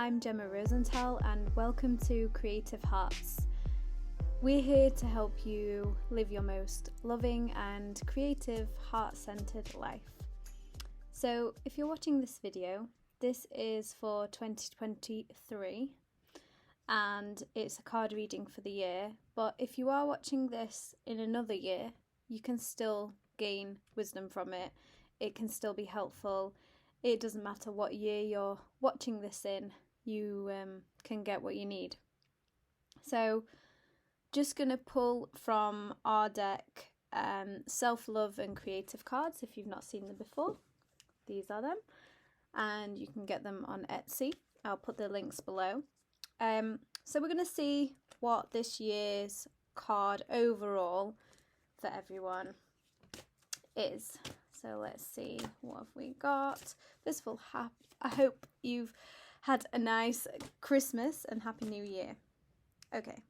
I'm Jemma Rosenthal and welcome to Creative Hearts. We're here to help you live your most loving and creative, heart-centered life. So if you're watching this video, this is for 2023 and it's a card reading for the year, but if you are watching this in another year, you can still gain wisdom from it. It can still be helpful. It doesn't matter what year you're watching this in, you can get what you need. So just going to pull from our deck self-love and creative cards if you've not seen them before. These are them and you can get them on Etsy. I'll put the links below. So we're going to see what this year's card overall for everyone is. So let's see, what have we got? First of all, I hope you've had a nice Christmas and Happy New Year. Okay.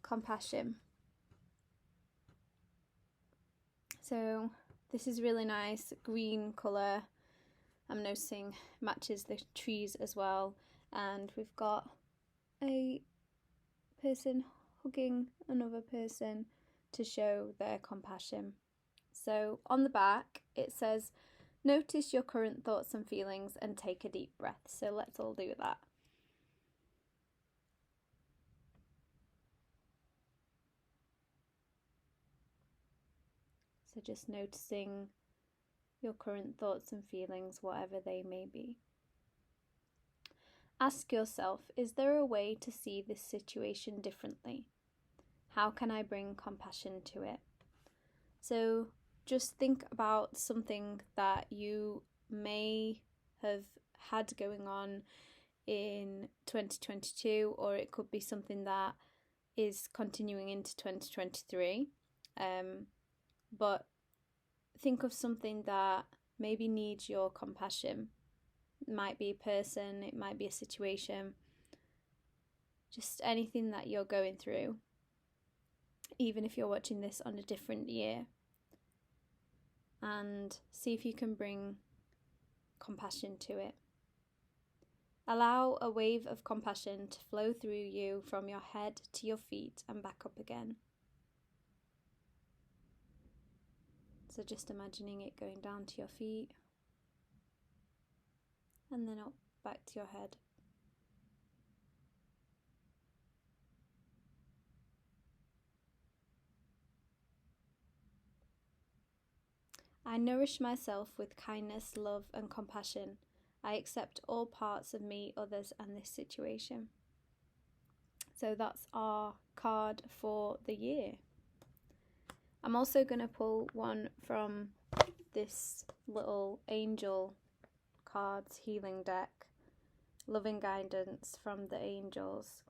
Compassion. So this is really nice green colour. I'm noticing matches the trees as well. And we've got a person hugging another person to show their compassion. So on the back it says, notice your current thoughts and feelings and take a deep breath. So let's all do that. So just noticing your current thoughts and feelings, whatever they may be. Ask yourself, is there a way to see this situation differently? How can I bring compassion to it? So just think about something that you may have had going on in 2022, or it could be something that is continuing into 2023. But think of something that maybe needs your compassion. It might be a person, it might be a situation, just anything that you're going through. Even if you're watching this on a different year, and see if you can bring compassion to it. Allow a wave of compassion to flow through you from your head to your feet and back up again. So just imagining it going down to your feet and then up back to your head. I nourish myself with kindness, love and compassion. I accept all parts of me, others and this situation. So that's our card for the year. I'm also going to pull one from this little angel cards healing deck, Loving Guidance from the Angels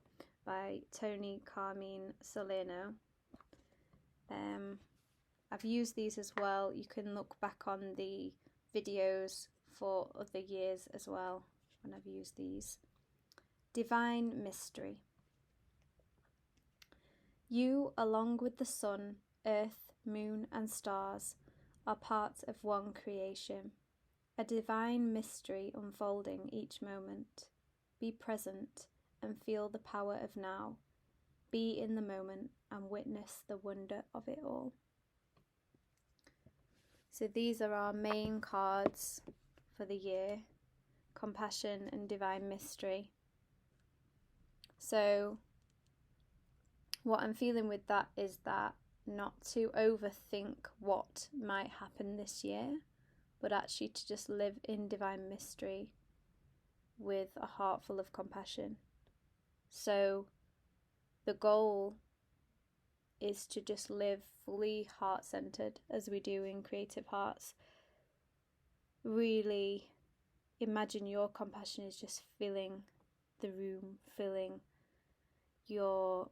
by Toni, Carmine, Salerno. I've used these as well. You can look back on the videos for other years as well when I've used these. Divine Mystery. You, along with the sun, earth, moon and stars, are parts of one creation. A divine mystery unfolding each moment. Be present and feel the power of now. Be in the moment and witness the wonder of it all. So these are our main cards for the year, Compassion and Divine Mystery. So what I'm feeling with that is that not to overthink what might happen this year, but actually to just live in divine mystery with a heart full of compassion. So the goal is to just live fully heart-centered as we do in Creative Hearts. Really imagine your compassion is just filling the room, filling your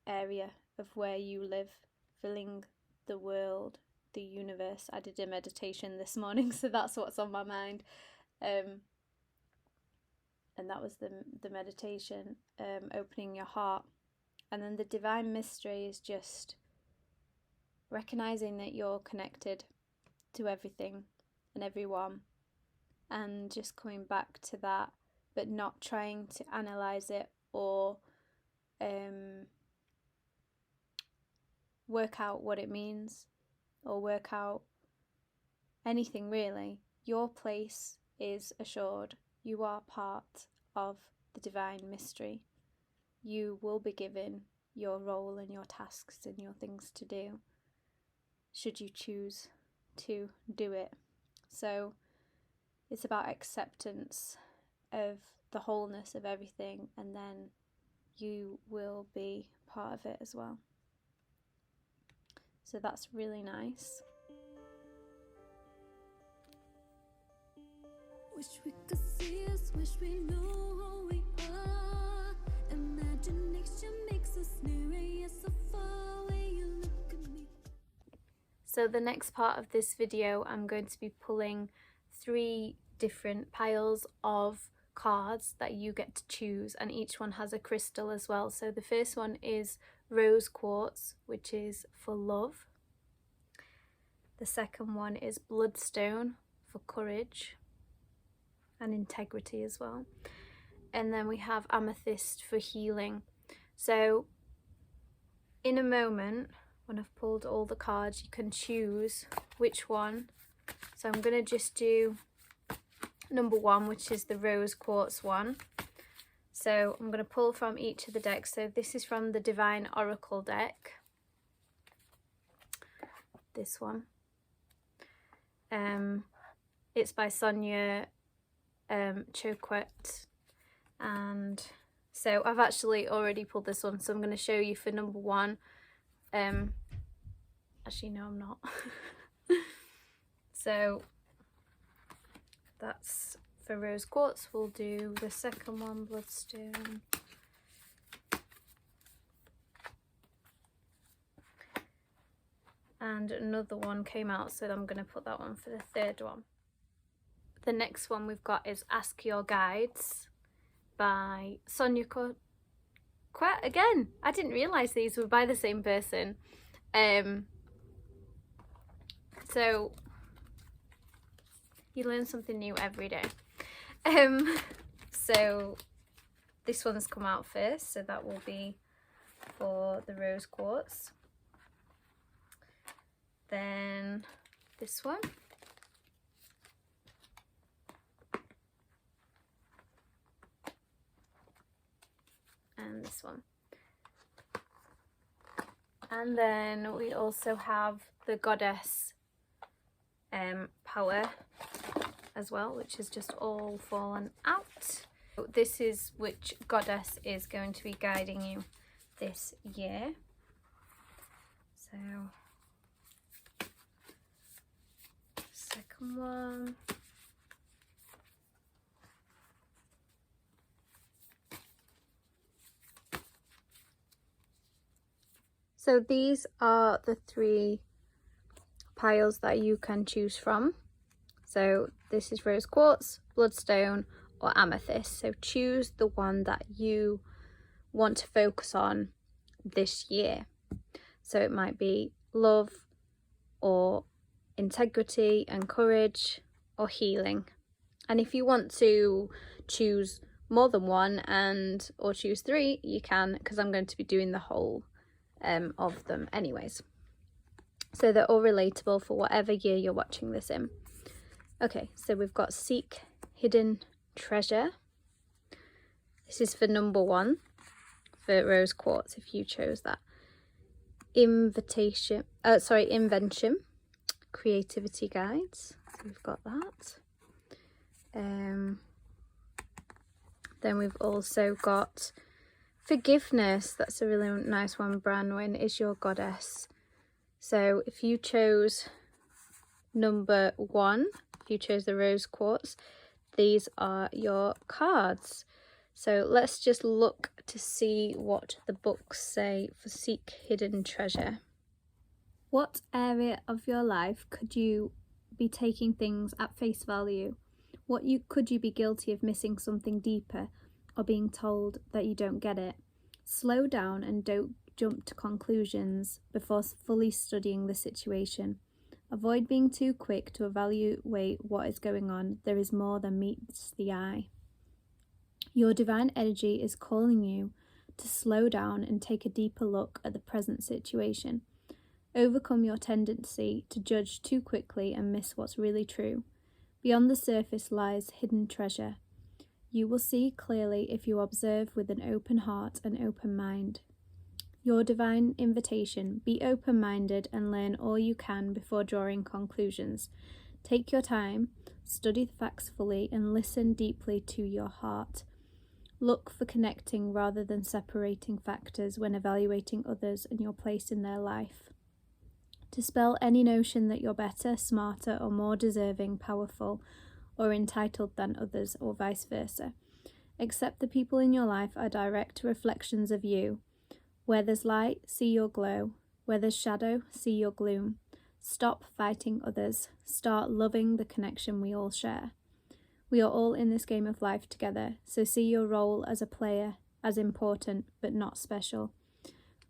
area of where you live, filling the world, the universe. I did a meditation this morning, so that's what's on my mind. And that was the meditation, opening your heart. And then the divine mystery is just recognizing that you're connected to everything and everyone, and just coming back to that, but not trying to analyze it or work out what it means or work out anything really. Your place is assured. You are part of the divine mystery. You will be given your role and your tasks and your things to do, should you choose to do it. So it's about acceptance of the wholeness of everything, and then you will be part of it as well. So that's really nice. Wish we could see us, wish we knew who we are. Imagination makes us nearer, yet so far away. You look at me. So the next part of this video, I'm going to be pulling 3 different piles of cards that you get to choose, and each one has a crystal as well. So the first one is rose quartz, which is for love. The second one is bloodstone for courage and integrity as well. And then we have amethyst for healing. So in a moment, when I've pulled all the cards, you can choose which one. So I'm going to just do number 1, which is the rose quartz one. So I'm going to pull from each of the decks. So this is from the Divine Oracle deck. This one. It's by Sonia Choquette. And so I've actually already pulled this one. So I'm going to show you for number 1. Actually, no, I'm not. So that's for rose quartz. We'll do the second one, bloodstone. And another one came out, so I'm going to put that one for the third one. The next one we've got is Ask Your Guides by Sonia Choquette. Again, I didn't realise these were by the same person. So you learn something new every day. So this one's come out first, so that will be for the rose quartz. Then this one. And this one. And then we also have the goddess power as well, which has just all fallen out. This is which goddess is going to be guiding you this year. So second one. So these are the 3 piles that you can choose from. So this is rose quartz, bloodstone, or amethyst. So choose the one that you want to focus on this year. So it might be love, or integrity and courage, or healing. And if you want to choose more than one or choose 3, you can, because I'm going to be doing the whole of them anyways. So they're all relatable for whatever year you're watching this in. Okay, so we've got Seek Hidden Treasure. This is for number 1 for rose quartz, if you chose that. Invention, creativity guides. So we've got that. Then we've also got forgiveness. That's a really nice one. Branwen is your goddess. So if you chose number 1, if you chose the rose quartz, these are your cards. So let's just look to see what the books say for Seek Hidden Treasure. What area of your life could you be taking things at face value? Could you be guilty of missing something deeper, or being told that you don't get it? Slow down and don't jump to conclusions before fully studying the situation. Avoid being too quick to evaluate what is going on. There is more than meets the eye. Your divine energy is calling you to slow down and take a deeper look at the present situation. Overcome your tendency to judge too quickly and miss what's really true. Beyond the surface lies hidden treasure. You will see clearly if you observe with an open heart and open mind. Your divine invitation: be open-minded and learn all you can before drawing conclusions. Take your time, study the facts fully, and listen deeply to your heart. Look for connecting rather than separating factors when evaluating others and your place in their life. Dispel any notion that you're better, smarter, or more deserving, powerful, or entitled than others, or vice versa. Accept the people in your life are direct reflections of you. Where there's light, see your glow. Where there's shadow, see your gloom. Stop fighting others. Start loving the connection we all share. We are all in this game of life together, so see your role as a player as important but not special.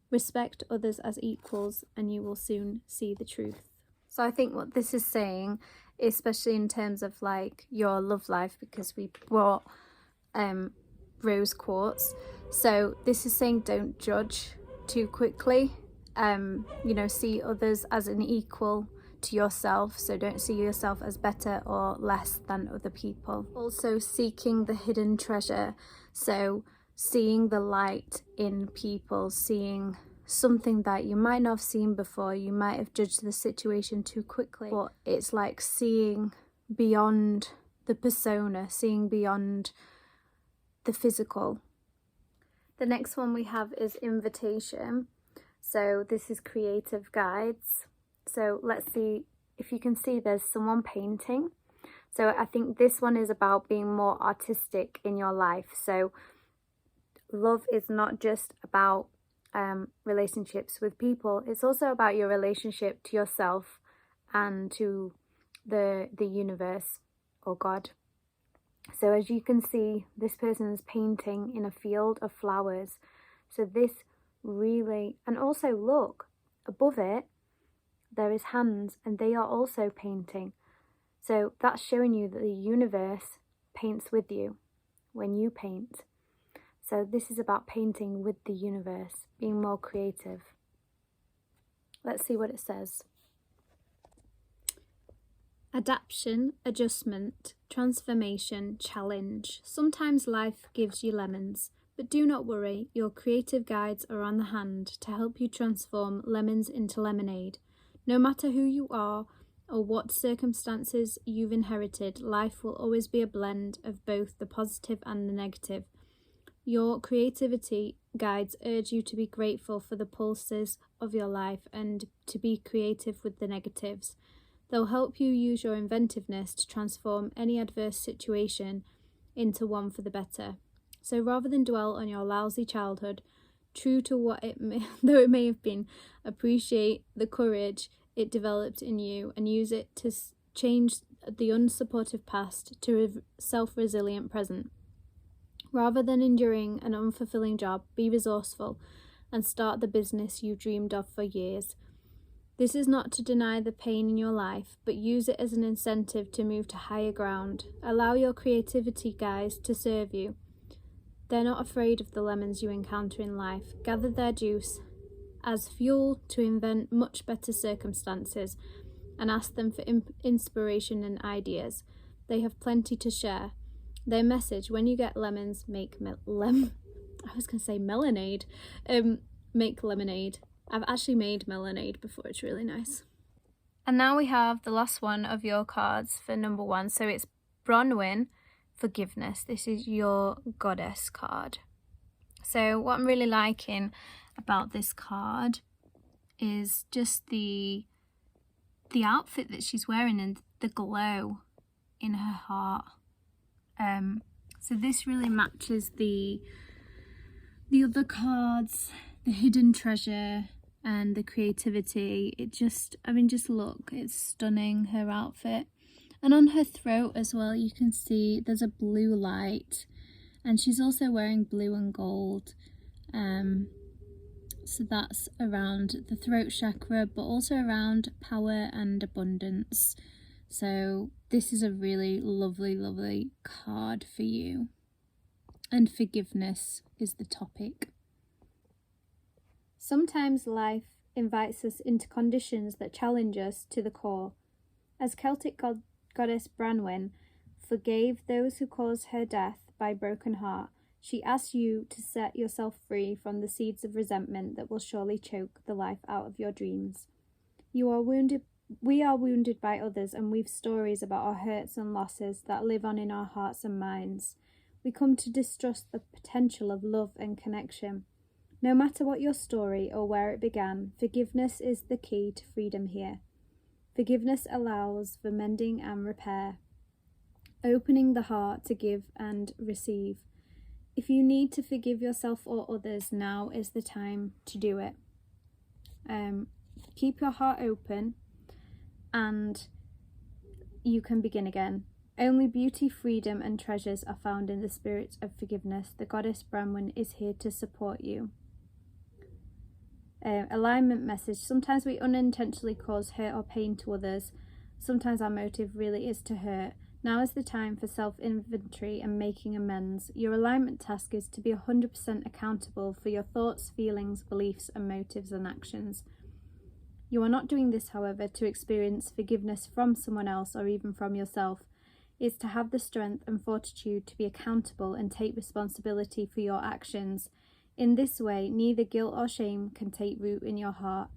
Respect others as equals and you will soon see the truth. So I think what this is saying, especially in terms of like your love life, because we brought rose quartz. So this is saying don't judge too quickly. See others as an equal to yourself. So don't see yourself as better or less than other people. Also seeking the hidden treasure. So seeing the light in people, seeing something that you might not have seen before. You might have judged the situation too quickly, but it's like seeing beyond the persona, seeing beyond the physical. The next one we have is invitation. So this is creative guides. So let's see if you can see there's someone painting. So I think this one is about being more artistic in your life. So love is not just about relationships with people. It's also about your relationship to yourself and to the universe or God. So as you can see, this person is painting in a field of flowers. So this really, and also look, above it, there is hands and they are also painting. So that's showing you that the universe paints with you when you paint. So this is about painting with the universe, being more creative. Let's see what it says. Adaptation, adjustment, transformation, challenge. Sometimes life gives you lemons, but do not worry, your creative guides are on the hand to help you transform lemons into lemonade. No matter who you are or what circumstances you've inherited, life will always be a blend of both the positive and the negative. Your creativity guides urge you to be grateful for the pulses of your life and to be creative with the negatives. They'll help you use your inventiveness to transform any adverse situation into one for the better. So rather than dwell on your lousy childhood, true to what though it may have been, appreciate the courage it developed in you and use it to change the unsupportive past to a self-resilient present. Rather than enduring an unfulfilling job, be resourceful and start the business you dreamed of for years. This is not to deny the pain in your life, but use it as an incentive to move to higher ground. Allow your creativity guides to serve you. They're not afraid of the lemons you encounter in life. Gather their juice as fuel to invent much better circumstances and ask them for inspiration and ideas. They have plenty to share. Their message: when you get lemons, make lemonade. Make lemonade. I've actually made lemonade before. It's really nice. And now we have the last one of your cards for number 1. So it's Bronwyn, forgiveness. This is your goddess card. So what I'm really liking about this card is just the outfit that she's wearing and the glow in her heart. So this really matches the other cards, the hidden treasure and the creativity. Just look, it's stunning, her outfit. And on her throat as well, you can see there's a blue light, and she's also wearing blue and gold. So that's around the throat chakra, but also around power and abundance. So this is a really lovely, lovely card for you. And forgiveness is the topic. Sometimes life invites us into conditions that challenge us to the core. As Celtic goddess Branwen forgave those who caused her death by broken heart, she asks you to set yourself free from the seeds of resentment that will surely choke the life out of your dreams. We are wounded by others, and we've stories about our hurts and losses that live on in our hearts and minds. We come to distrust the potential of love and connection. No matter what your story or where it began, forgiveness is the key to freedom here. Forgiveness allows for mending and repair, opening the heart to give and receive. If you need to forgive yourself or others, now is the time to do it. Keep your heart open and you can begin again. Only beauty, freedom and treasures are found in the spirit of forgiveness. The goddess Branwen is here to support you. Alignment message. Sometimes we unintentionally cause hurt or pain to others. Sometimes our motive really is to hurt. Now is the time for self-inventory and making amends. Your alignment task is to be 100% accountable for your thoughts, feelings, beliefs and motives and actions. You are not doing this, however, to experience forgiveness from someone else or even from yourself. It's to have the strength and fortitude to be accountable and take responsibility for your actions. In this way, neither guilt or shame can take root in your heart.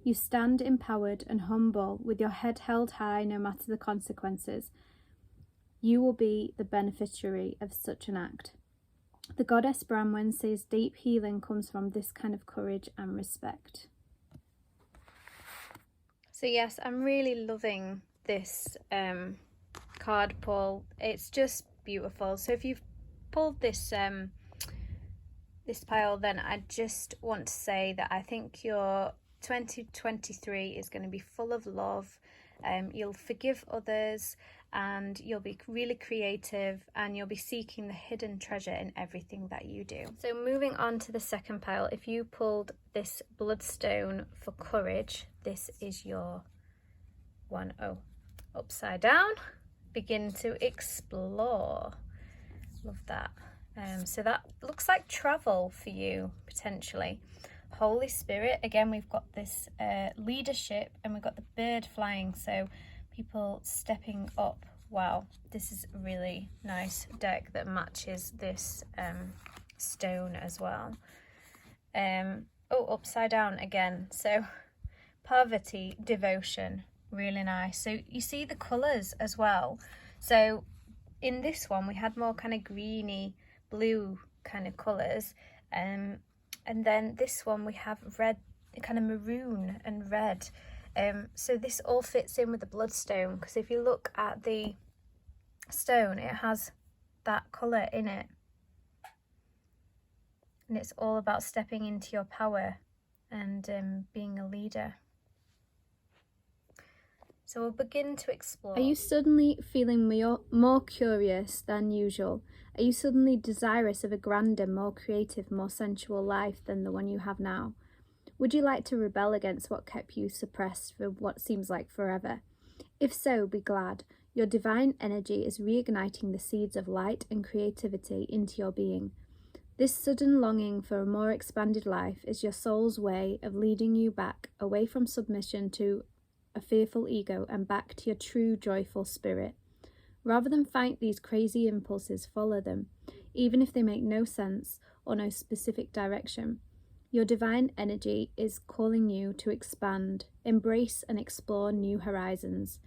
You stand empowered and humble, with your head held high no matter the consequences. You will be the beneficiary of such an act. The goddess Branwen says deep healing comes from this kind of courage and respect. So yes, I'm really loving this card pull. It's just beautiful. So if you've pulled this pile, then I just want to say that I think your 2023 is going to be full of love. You'll forgive others and you'll be really creative and you'll be seeking the hidden treasure in everything that you do. So moving on to the second pile, if you pulled this Bloodstone for courage, this is your one. Oh, upside down. Begin to explore. Love that. So that looks like travel for you potentially. Holy Spirit, again we've got this leadership and we've got the bird flying, so people stepping up. Wow, this is a really nice deck that matches this stone as well. Oh, upside down again, so Parvati, devotion, really nice. So you see the colours as well. So in this one we had more kind of greeny blue kind of colours, and then this one we have red, kind of maroon and red. So this all fits in with the Bloodstone, because if you look at the stone, it has that colour in it, and it's all about stepping into your power and being a leader. So we'll begin to explore. Are you suddenly feeling more curious than usual? Are you suddenly desirous of a grander, more creative, more sensual life than the one you have now? Would you like to rebel against what kept you suppressed for what seems like forever? If so, be glad. Your divine energy is reigniting the seeds of light and creativity into your being. This sudden longing for a more expanded life is your soul's way of leading you back, away from submission to a fearful ego and back to your true joyful spirit. Rather than fight these crazy impulses, follow them, even if they make no sense or no specific direction. Your divine energy is calling you to expand, embrace and explore new horizons.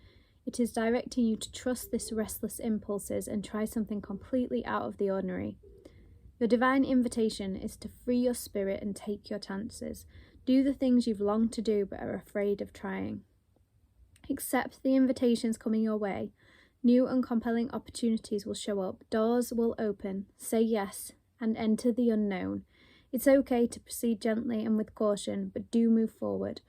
It is directing you to trust these restless impulses and try something completely out of the ordinary. Your divine invitation is to free your spirit and take your chances. Do the things you've longed to do but are afraid of trying. Accept the invitations coming your way. New and compelling opportunities will show up. Doors will open. Say yes and enter the unknown. It's okay to proceed gently and with caution, but do move forward.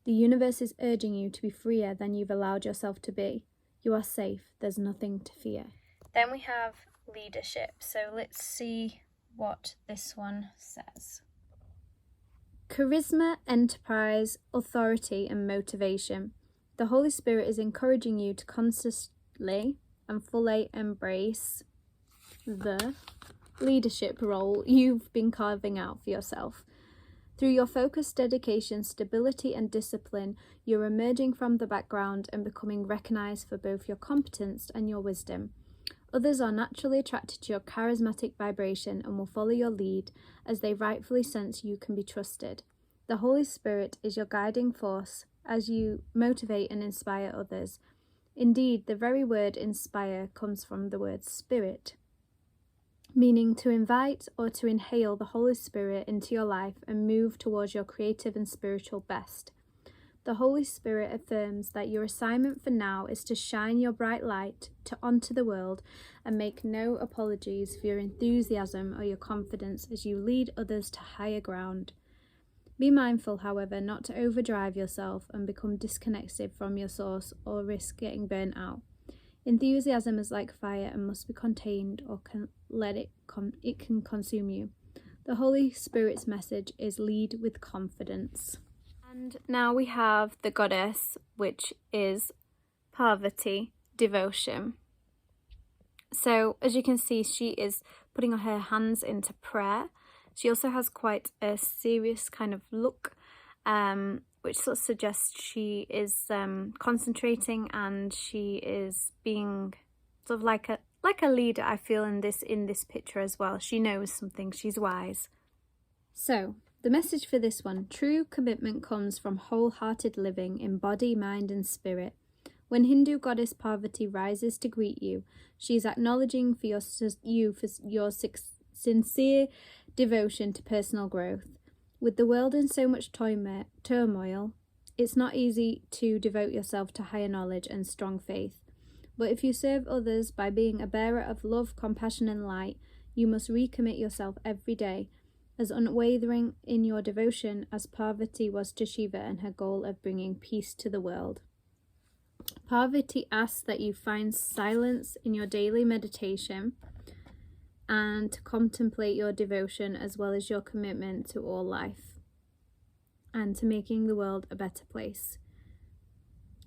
The universe is urging you to be freer than you've allowed yourself to be. You are safe. There's nothing to fear. Then we have leadership. So let's see what this one says. charisma, enterprise, authority, and motivation. The Holy Spirit is encouraging you to consistently and fully embrace the leadership role you've been carving out for yourself. Through your focus, dedication, stability, and discipline, you're emerging from the background and becoming recognized for both your competence and your wisdom. Others are naturally attracted to your charismatic vibration and will follow your lead as they rightfully sense you can be trusted. The Holy Spirit is your guiding force as you motivate and inspire others. Indeed, the very word inspire comes from the word spirit, meaning to invite or to inhale the Holy Spirit into your life and move towards your creative and spiritual best. The Holy Spirit affirms that your assignment for now is to shine your bright light onto the world and make no apologies for your enthusiasm or your confidence as you lead others to higher ground. Be mindful, however, not to overdrive yourself and become disconnected from your source or risk getting burnt out. Enthusiasm is like fire and must be contained or it can consume you. The Holy Spirit's message is lead with confidence. And now we have the goddess, which is Parvati, devotion. So as you can see, she is putting her hands into prayer. She also has quite a serious kind of look, which sort of suggests she is concentrating, and she is being sort of like a leader, I feel, in this picture as well. She knows something, she's wise. So the message for this one: true commitment comes from wholehearted living in body, mind and spirit. When Hindu goddess Parvati rises to greet you, she is acknowledging for your sincere devotion to personal growth. With the world in so much turmoil, it's not easy to devote yourself to higher knowledge and strong faith. But if you serve others by being a bearer of love, compassion and light, you must recommit yourself every day, as unwavering in your devotion as Parvati was to Shiva and her goal of bringing peace to the world. Parvati asks that you find silence in your daily meditation and to contemplate your devotion as well as your commitment to all life and to making the world a better place.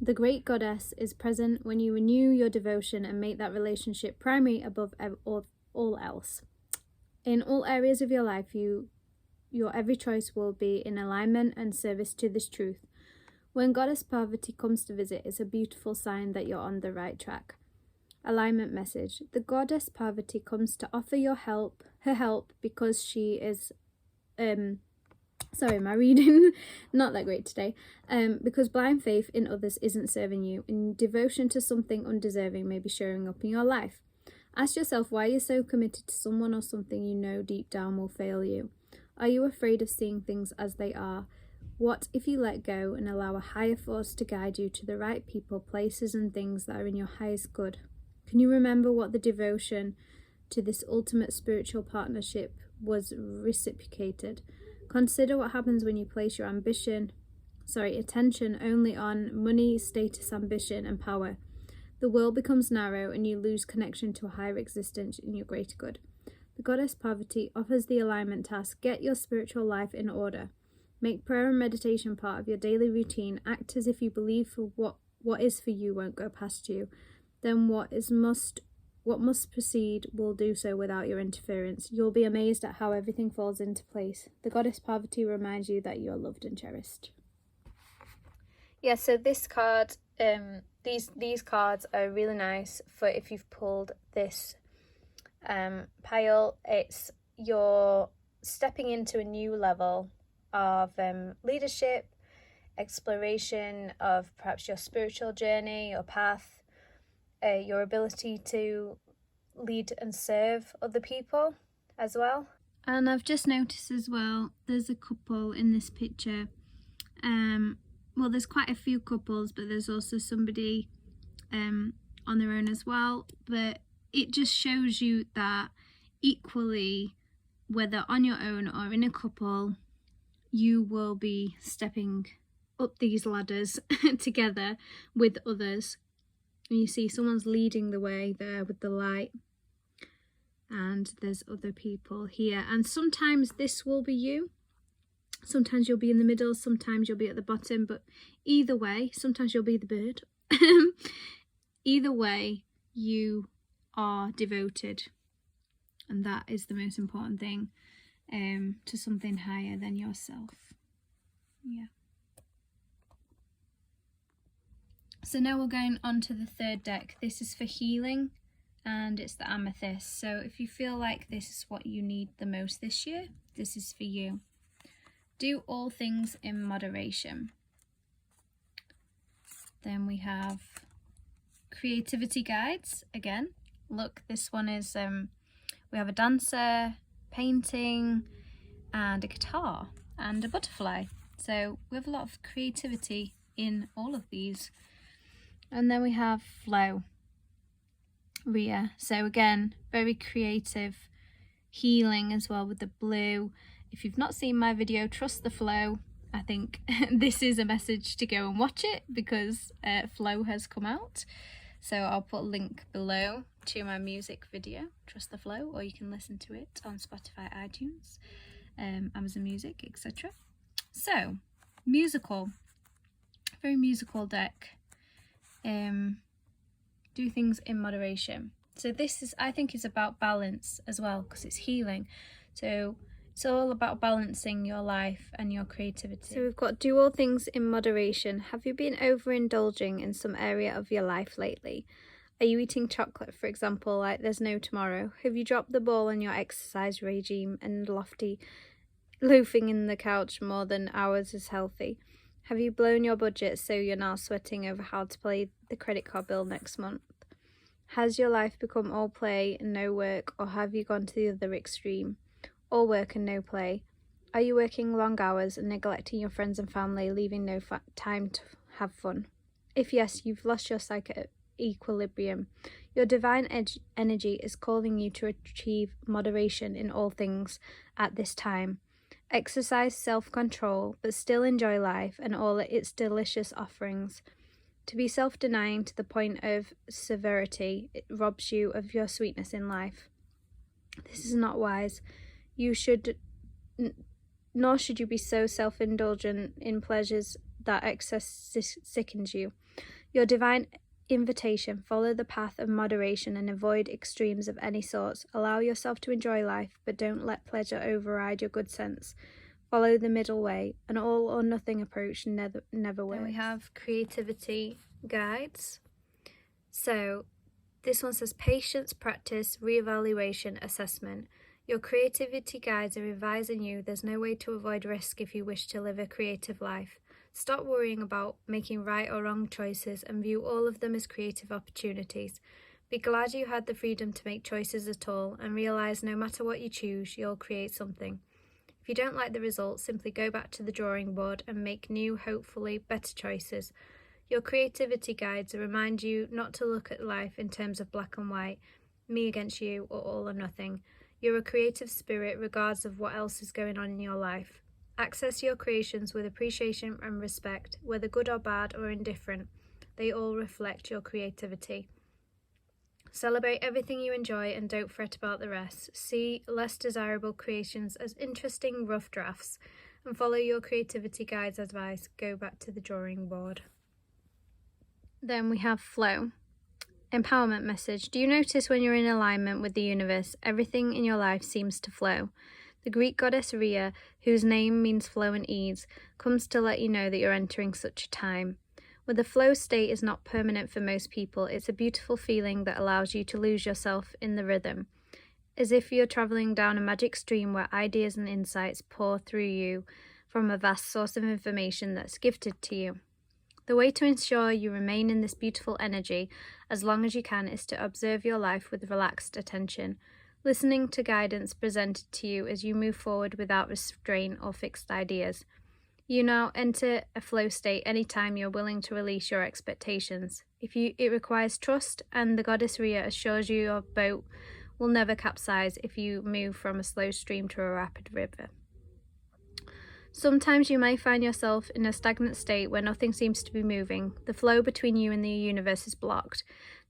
The great goddess is present when you renew your devotion and make that relationship primary above all else. In all areas of your life, your every choice will be in alignment and service to this truth. When Goddess Parvati comes to visit, it's a beautiful sign that you're on the right track. Alignment message. The Goddess Parvati comes to offer her help because she is sorry, my reading not that great today. Because blind faith in others isn't serving you, and devotion to something undeserving may be showing up in your life. Ask yourself why you're so committed to someone or something you know deep down will fail you. Are you afraid of seeing things as they are? What if you let go and allow a higher force to guide you to the right people, places and things that are in your highest good? Can you remember what the devotion to this ultimate spiritual partnership was reciprocated? Consider what happens when you place your attention only on money, status, ambition and power. The world becomes narrow and you lose connection to a higher existence in your greater good. The Goddess Parvati offers the alignment task. Get your spiritual life in order. Make prayer and meditation part of your daily routine. Act as if you believe for what is for you won't go past you. Then what must proceed will do so without your interference. You'll be amazed at how everything falls into place. The Goddess Parvati reminds you that you are loved and cherished. Yeah, so this card, these cards are really nice for if you've pulled this pile. It's you're stepping into a new level of leadership, exploration of perhaps your spiritual journey or path, your ability to lead and serve other people as well. And I've just noticed as well, there's a couple in this picture. Well, there's quite a few couples, but there's also somebody on their own as well. But it just shows you that equally, whether on your own or in a couple, you will be stepping up these ladders together with others. And you see someone's leading the way there with the light, and there's other people here, and sometimes this will be you. Sometimes you'll be in the middle, sometimes you'll be at the bottom, but either way, sometimes you'll be the bird. Either way, you are devoted, and that is the most important thing, to something higher than yourself. Yeah. So now we're going on to the third deck. This is for healing, and it's the Amethyst. So if you feel like this is what you need the most this year, this is for you. Do all things in moderation. Then we have creativity guides again. Look, this one is we have a dancer, painting, and a guitar, and a butterfly. So we have a lot of creativity in all of these. And then we have flow, Rhea. So again, very creative, healing as well with the blue. If you've not seen my video, Trust the Flow, I think this is a message to go and watch it, because Flow has come out. So I'll put a link below to my music video, Trust the Flow, or you can listen to it on Spotify, iTunes, Amazon Music, etc. So, musical, very musical deck. Do things in moderation. So this is, I think, is about balance as well, because it's healing. So it's all about balancing your life and your creativity. So we've got do all things in moderation. Have you been overindulging in some area of your life lately? Are you eating chocolate, for example, like there's no tomorrow? Have you dropped the ball on your exercise regime and loafing in the couch more than hours is healthy? Have you blown your budget so you're now sweating over how to pay the credit card bill next month? Has your life become all play and no work, or have you gone to the other extreme? All work and no play? Are you working long hours and neglecting your friends and family, leaving no time to have fun? If yes, you've lost your psychic equilibrium. Your divine energy is calling you to achieve moderation in all things at this time. Exercise self-control, but still enjoy life and all its delicious offerings. To be self-denying to the point of severity, it robs you of your sweetness in life. This is not wise. Nor should you be so self-indulgent in pleasures that excess sickens you. Your divine invitation, follow the path of moderation and avoid extremes of any sorts. Allow yourself to enjoy life, but don't let pleasure override your good sense. Follow the middle way. An all or nothing approach never works. Then we have creativity guides. So this one says patience, practice, reevaluation, assessment. Your creativity guides are advising you there's no way to avoid risk if you wish to live a creative life. Stop worrying about making right or wrong choices and view all of them as creative opportunities. Be glad you had the freedom to make choices at all, and realize no matter what you choose, you'll create something. If you don't like the results, simply go back to the drawing board and make new, hopefully better choices. Your creativity guides remind you not to look at life in terms of black and white, me against you, or all or nothing. You're a creative spirit regardless of what else is going on in your life. Access your creations with appreciation and respect, whether good or bad or indifferent. They all reflect your creativity. Celebrate everything you enjoy and don't fret about the rest. See less desirable creations as interesting rough drafts and follow your creativity guide's advice. Go back to the drawing board. Then we have flow. Empowerment message. Do you notice when you're in alignment with the universe, everything in your life seems to flow? The Greek goddess Rhea, whose name means flow and ease, comes to let you know that you're entering such a time. Where the flow state is not permanent for most people, it's a beautiful feeling that allows you to lose yourself in the rhythm, as if you're travelling down a magic stream where ideas and insights pour through you from a vast source of information that's gifted to you. The way to ensure you remain in this beautiful energy as long as you can is to observe your life with relaxed attention, listening to guidance presented to you as you move forward without restraint or fixed ideas. You now enter a flow state anytime you're willing to release your expectations. It requires trust, and the goddess Rhea assures you your boat will never capsize if you move from a slow stream to a rapid river. Sometimes you may find yourself in a stagnant state where nothing seems to be moving. The flow between you and the universe is blocked.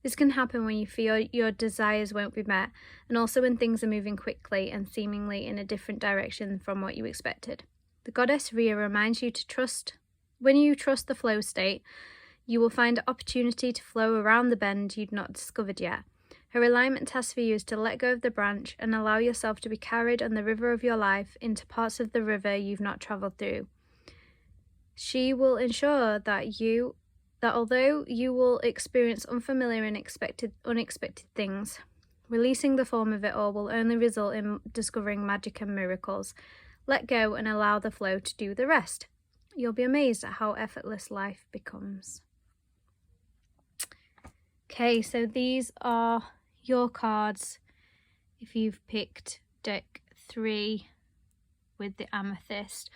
This can happen when you feel your desires won't be met, and also when things are moving quickly and seemingly in a different direction from what you expected. The goddess Rhea reminds you to trust. When you trust the flow state, you will find opportunity to flow around the bend you'd not discovered yet. Her alignment task for you is to let go of the branch and allow yourself to be carried on the river of your life into parts of the river you've not travelled through. She will ensure that although you will experience unfamiliar and unexpected things, releasing the form of it all will only result in discovering magic and miracles. Let go and allow the flow to do the rest. You'll be amazed at how effortless life becomes. Okay, so these are your cards if you've picked deck 3 with the Amethyst.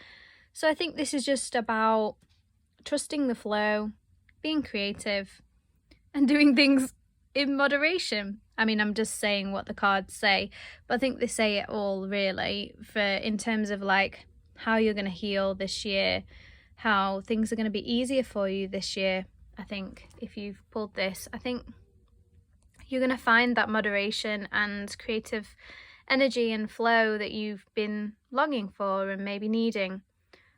So I think this is just about trusting the flow, being creative, and doing things in moderation. I mean, I'm just saying what the cards say, but I think they say it all really, in terms of like how you're going to heal this year, how things are going to be easier for you this year. I think if you've pulled this, I think you're going to find that moderation and creative energy and flow that you've been longing for and maybe needing.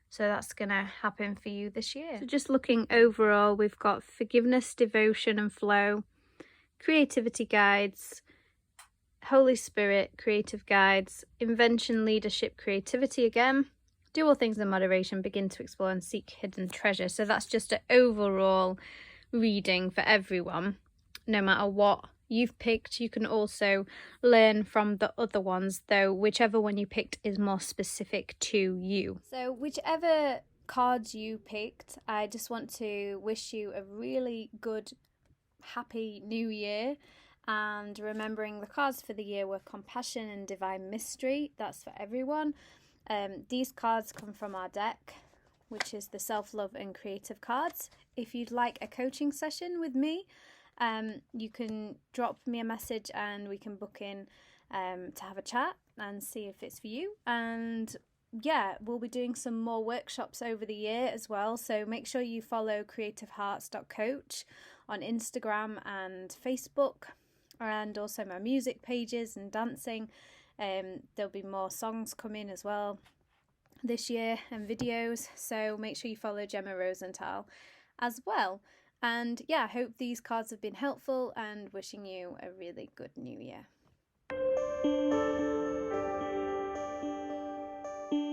So that's going to happen for you this year. So just looking overall, we've got forgiveness, devotion and flow, creativity guides, Holy Spirit, creative guides, invention, leadership, creativity again, do all things in moderation, begin to explore and seek hidden treasure. So that's just an overall reading for everyone, no matter what you've picked. You can also learn from the other ones, though whichever one you picked is more specific to you. So whichever cards you picked, I just want to wish you a really good, happy new year. And remembering the cards for the year were compassion and divine mystery. That's for everyone. These cards come from our deck, which is the self-love and creative cards. If you'd like a coaching session with me, you can drop me a message and we can book in to have a chat and see if it's for you. And yeah, we'll be doing some more workshops over the year as well, so make sure you follow creativehearts.coach on Instagram and Facebook, and also my music pages and dancing. There'll be more songs coming as well this year and videos, so make sure you follow Jemma Rosenthal as well. And yeah, I hope these cards have been helpful and wishing you a really good new year.